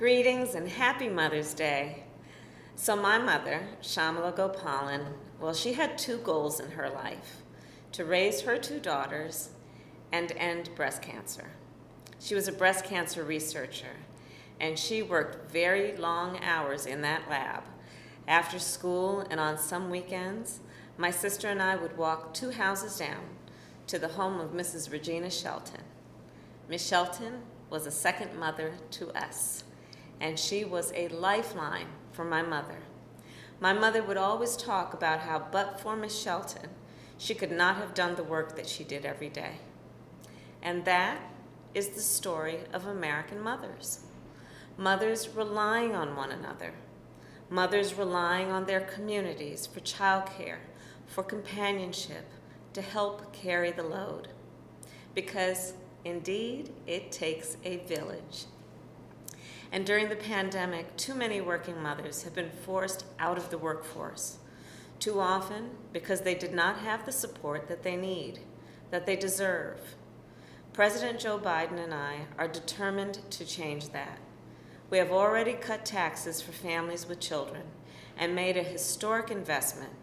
Greetings and happy Mother's Day. So my mother, Shamala Gopalan, well, she had two goals in her life: to raise her two daughters and end breast cancer. She was a breast cancer researcher, and she worked very long hours in that lab. After school and on some weekends, my sister and I would walk 2 houses down to the home of Mrs. Regina Shelton. Miss Shelton was a second mother to us, and she was a lifeline for my mother. My mother would always talk about how, but for Miss Shelton, she could not have done the work that she did every day. And that is the story of American mothers. Mothers relying on one another. Mothers relying on their communities for childcare, for companionship, to help carry the load. Because indeed, it takes a village. And during the pandemic, too many working mothers have been forced out of the workforce. Too often because they did not have the support that they need, that they deserve. President Joe Biden and I are determined to change that. We have already cut taxes for families with children and made a historic investment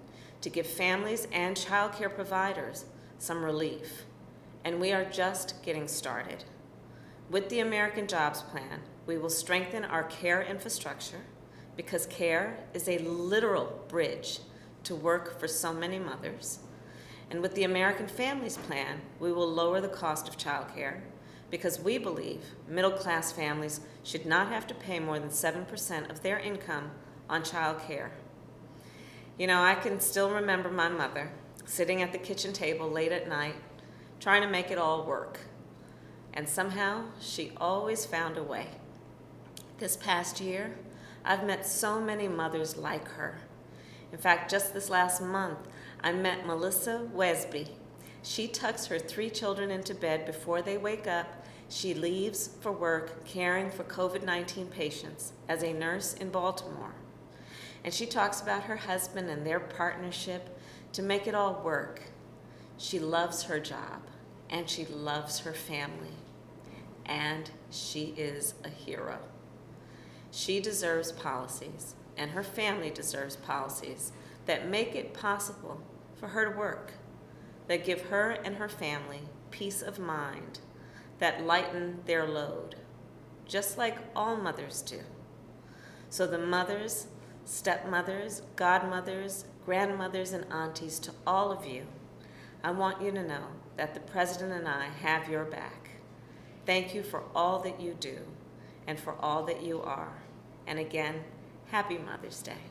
to give families and child care providers some relief. And we are just getting started. With the American Jobs Plan, we will strengthen our care infrastructure because care is a literal bridge to work for so many mothers. And with the American Families Plan, we will lower the cost of childcare because we believe middle-class families should not have to pay more than 7% of their income on child care. You know, I can still remember my mother sitting at the kitchen table late at night, trying to make it all work. And somehow, she always found a way. This past year, I've met so many mothers like her. In fact, just this last month, I met Melissa Wesby. She tucks her 3 children into bed before they wake up. She leaves for work caring for COVID-19 patients as a nurse in Baltimore. And she talks about her husband and their partnership to make it all work. She loves her job, and she loves her family, and she is a hero. She deserves policies, and her family deserves policies that make it possible for her to work, that give her and her family peace of mind, that lighten their load, just like all mothers do. So the mothers, stepmothers, godmothers, grandmothers, and aunties, to all of you, I want you to know that the President and I have your back. Thank you for all that you do and for all that you are. And again, happy Mother's Day.